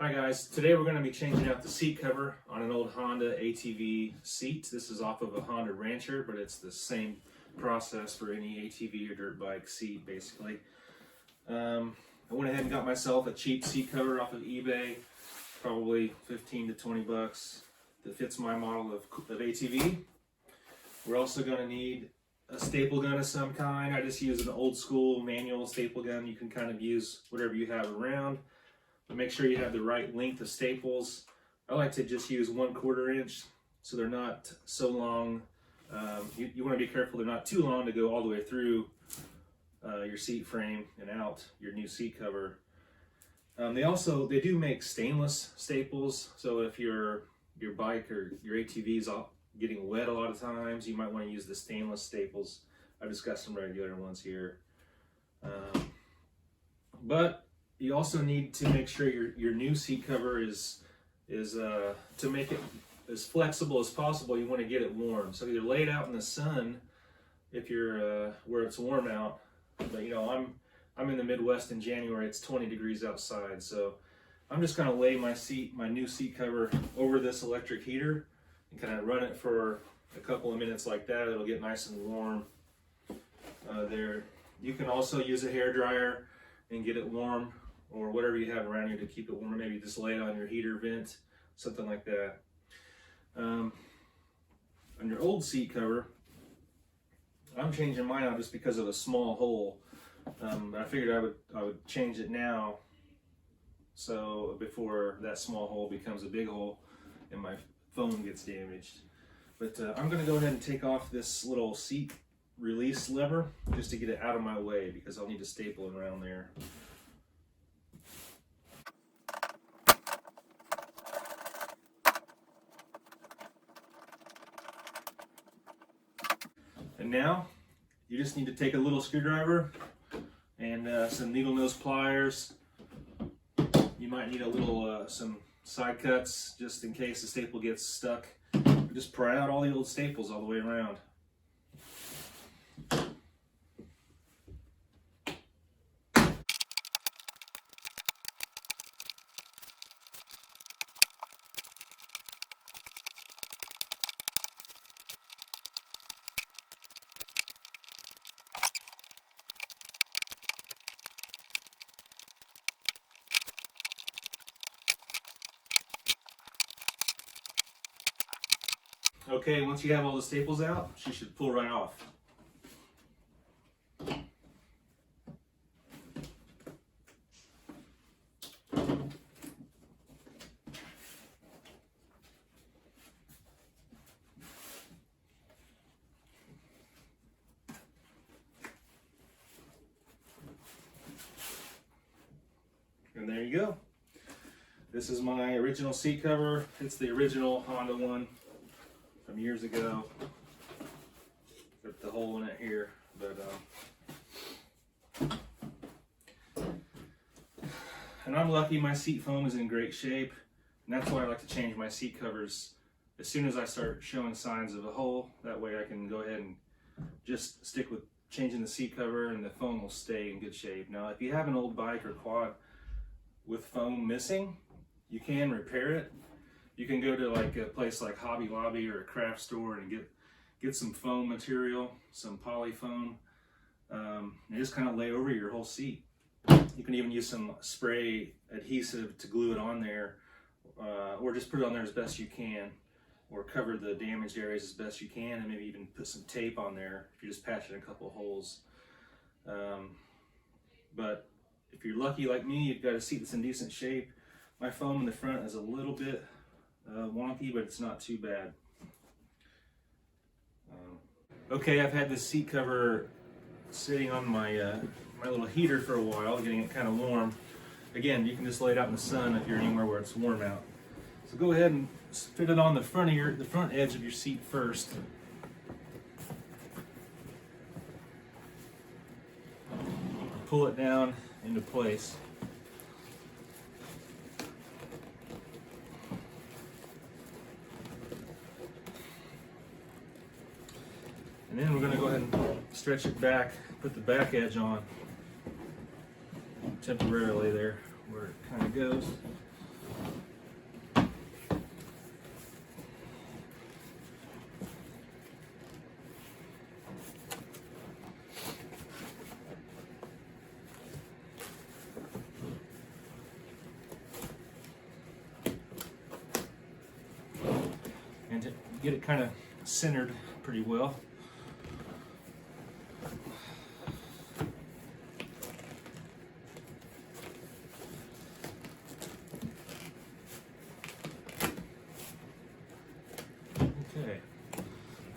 Hi guys, today we're going to be changing out the seat cover on an old Honda ATV seat. This is off of a Honda Rancher, but it's the same process for any ATV or dirt bike seat basically. I went ahead and got myself a cheap seat cover off of eBay, probably 15 to 20 bucks, that fits my model of ATV. We're also going to need a staple gun of some kind. I just use an old school manual staple gun. You can kind of use whatever you have around. But make sure you have the right length of staples. I like to just use 1/4 inch so they're not so long. You want to be careful they're not too long to go all the way through your seat frame and out your new seat cover. They do make stainless staples, so if your bike or your ATV is getting wet a lot of times, you might want to use the stainless staples. I've just got some regular ones here. But you also need to make sure your new seat cover is to make it as flexible as possible. You want to get it warm, so either lay it out in the sun if you're where it's warm out. But you know, I'm in the Midwest in January. It's 20 degrees outside, so I'm just going to lay my new seat cover over this electric heater and kind of run it for a couple of minutes like that. It'll get nice and warm there. You can also use a hair dryer and get it warm, or whatever you have around you to keep it warm. Maybe just lay it on your heater vent, something like that. On your old seat cover, I'm changing mine out just because of a small hole. I figured I would change it now, so before that small hole becomes a big hole and my phone gets damaged. But I'm going to go ahead and take off this little seat release lever just to get it out of my way, because I'll need to staple it around there. And now you just need to take a little screwdriver and some needle nose pliers. You might need a little some side cuts just in case the staple gets stuck. Just pry out all the old staples all the way around. Okay, once you have all the staples out, she should pull right off. And there you go. This is my original seat cover. It's the original Honda one from years ago. Got the hole in it here, but and I'm lucky my seat foam is in great shape, and that's why I like to change my seat covers as soon as I start showing signs of a hole. That way I can go ahead and just stick with changing the seat cover and the foam will stay in good shape. Now if you have an old bike or quad with foam missing, you can repair it. You can go to like a place like Hobby Lobby or a craft store and get some foam material, some poly foam, and just kind of lay over your whole seat. You can even use some spray adhesive to glue it on there, or just put it on there as best you can, or cover the damaged areas as best you can, and maybe even put some tape on there if you're just patching a couple of holes. But if you're lucky like me, you've got a seat that's in decent shape. My foam in the front is a little bit wonky, but it's not too bad. Okay, I've had this seat cover sitting on my my little heater for a while, getting it kind of warm. Again, you can just lay it out in the sun if you're anywhere where it's warm out. So go ahead and fit it on the front edge of your seat first. Pull it down into place. And then we're going to go ahead and stretch it back, put the back edge on temporarily there where it kind of goes. get it kind of centered pretty well. Okay, I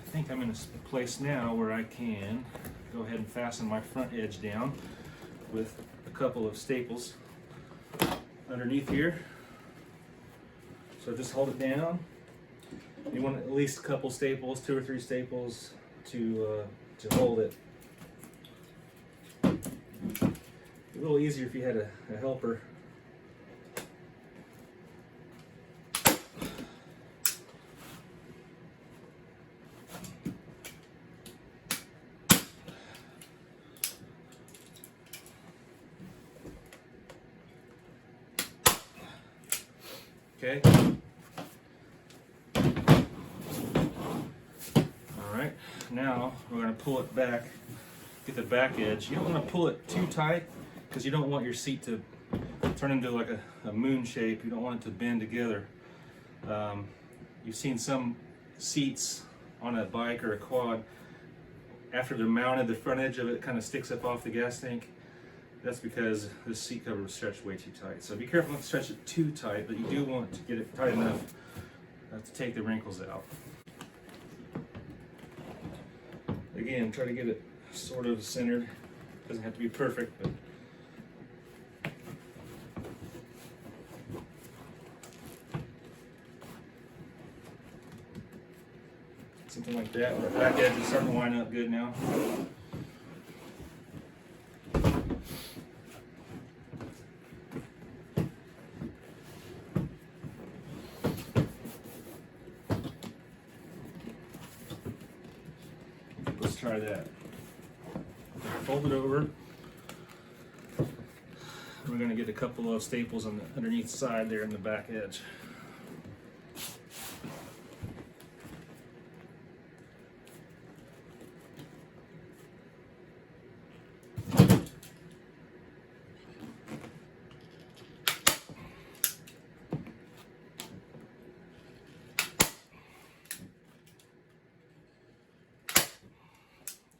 think I'm in a place now where I can go ahead and fasten my front edge down with a couple of staples underneath here. So just hold it down. You want at least a couple staples, 2 or 3 staples to hold it. A little easier if you had a helper. Okay. All right, now we're going to pull it back, get the back edge. You don't want to pull it too tight because you don't want your seat to turn into like a moon shape. You don't want it to bend together. You've seen some seats on a bike or a quad, after they're mounted, the front edge of it kind of sticks up off the gas tank. That's because the seat cover was stretched way too tight. So be careful not to stretch it too tight, but you do want to get it tight enough to take the wrinkles out. Again, try to get it sort of centered. Doesn't have to be perfect, but something like that. The back edge is starting to line up good now. Let's try that. Fold it over. We're going to get a couple of staples on the underneath side there in the back edge.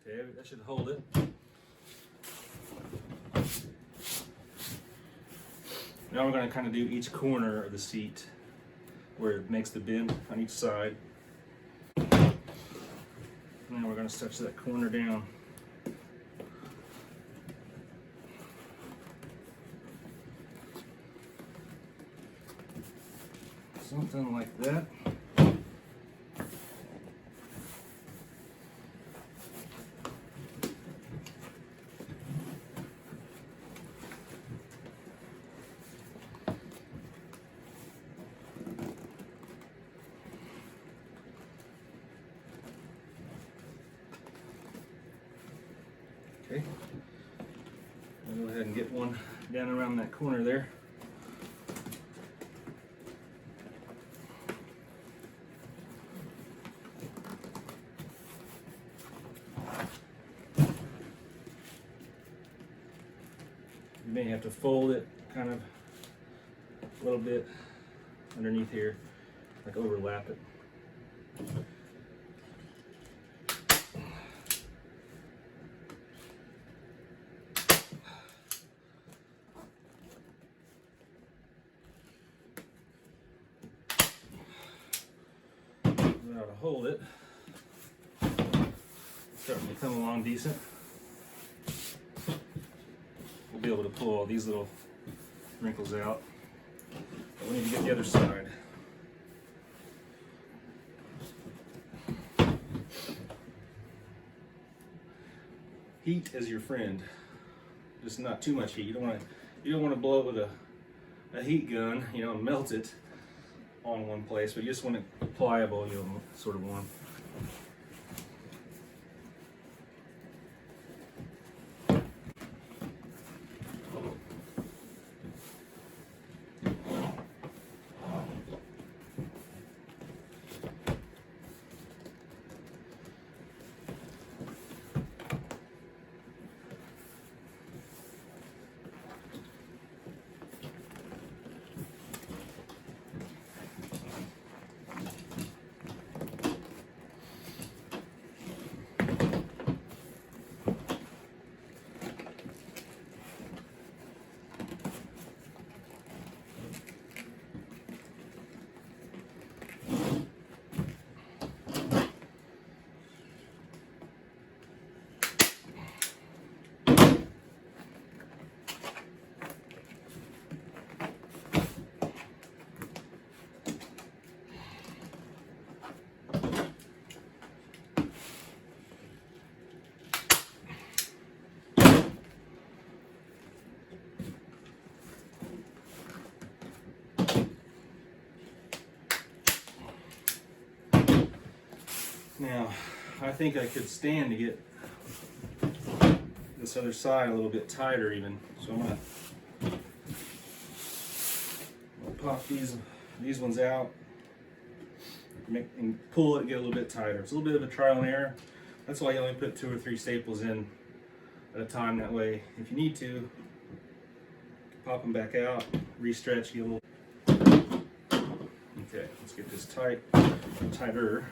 Okay, that should hold it. Now we're going to kind of do each corner of the seat where it makes the bend on each side. And then we're going to stretch that corner down. Something like that. Okay, I'll go ahead and get one down around that corner there. You may have to fold it kind of a little bit underneath here, like overlap it. Now to hold it, it's starting to come along decent. We'll be able to pull all these little wrinkles out. But we need to get the other side. Heat is your friend. Just not too much heat. You don't want to blow it with a heat gun, you know, and melt it on one place, but you just want it pliable, you know, sort of one. Now, I think I could stand to get this other side a little bit tighter even. So I'm gonna pop these ones out and pull it and get a little bit tighter. It's a little bit of a trial and error. That's why you only put 2 or 3 staples in at a time. That way, if you need to, pop them back out, re-stretch, get a little. Okay, let's get this tighter.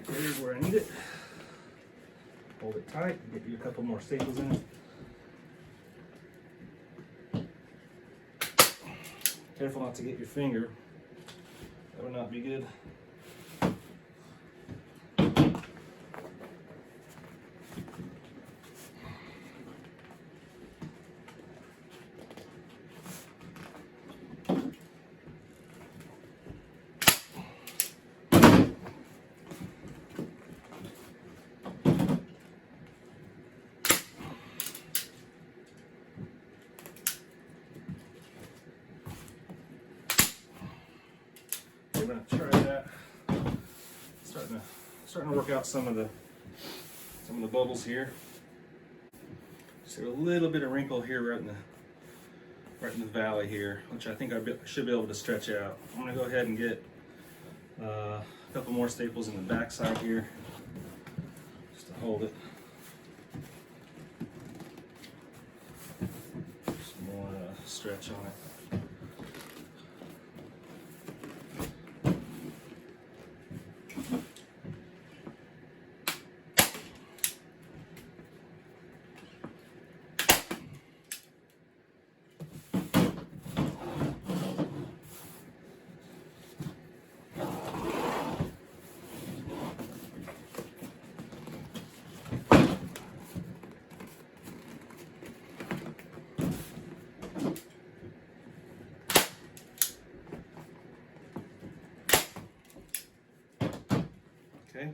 Here's where I need it. Hold it tight, get you a couple more staples in it. Careful not to get your finger. That would not be good. We're going to try that. Starting to work out some of the bubbles here. Just a little bit of wrinkle here right in the valley here, which I think I should be able to stretch out. I'm going to go ahead and get a couple more staples in the back side here, just to hold it. Some more stretch on it. Okay.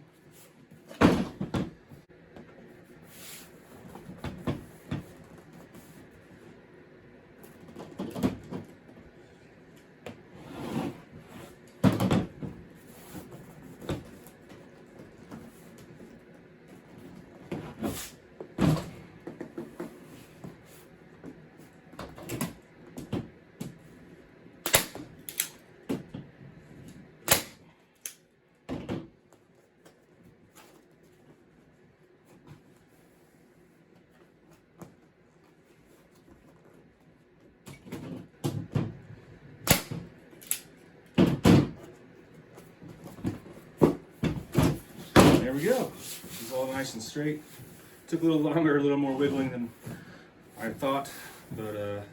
There we go. It's all nice and straight. Took a little longer, a little more wiggling than I thought, but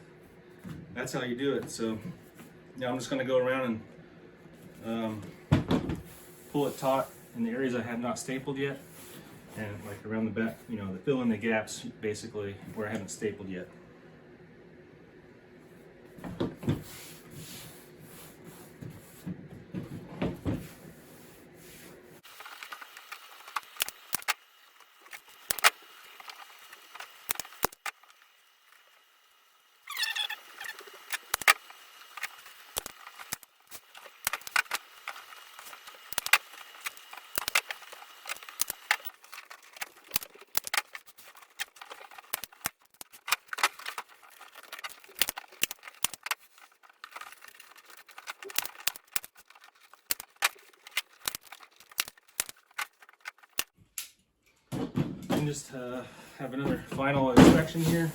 that's how you do it. So now I'm just going to go around and pull it taut in the areas I have not stapled yet, and like around the back, you know, to fill in the gaps basically where I haven't stapled yet. And just have another final inspection here.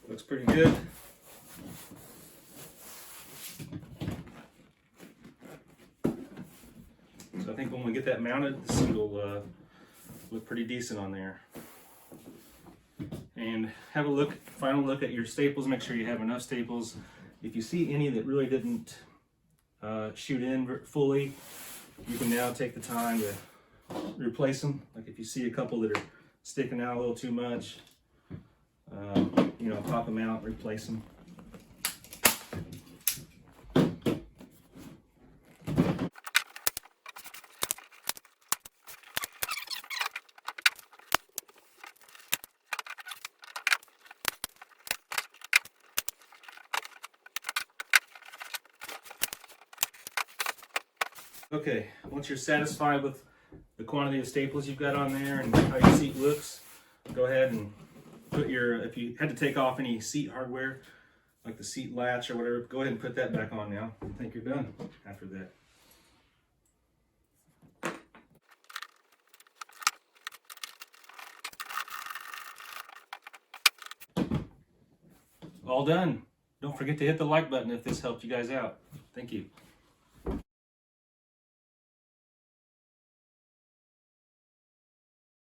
Looks pretty good. So I think when we get that mounted, the seat will look pretty decent on there. And have a look, final look at your staples. Make sure you have enough staples. If you see any that really didn't shoot in fully, you can now take the time to replace them. Like if you see a couple that are sticking out a little too much, you know, pop them out, replace them. Okay, once you're satisfied with the quantity of staples you've got on there and how your seat looks, go ahead and put your, if you had to take off any seat hardware, like the seat latch or whatever, go ahead and put that back on now. I think you're done after that. All done. Don't forget to hit the like button if this helped you guys out. Thank you.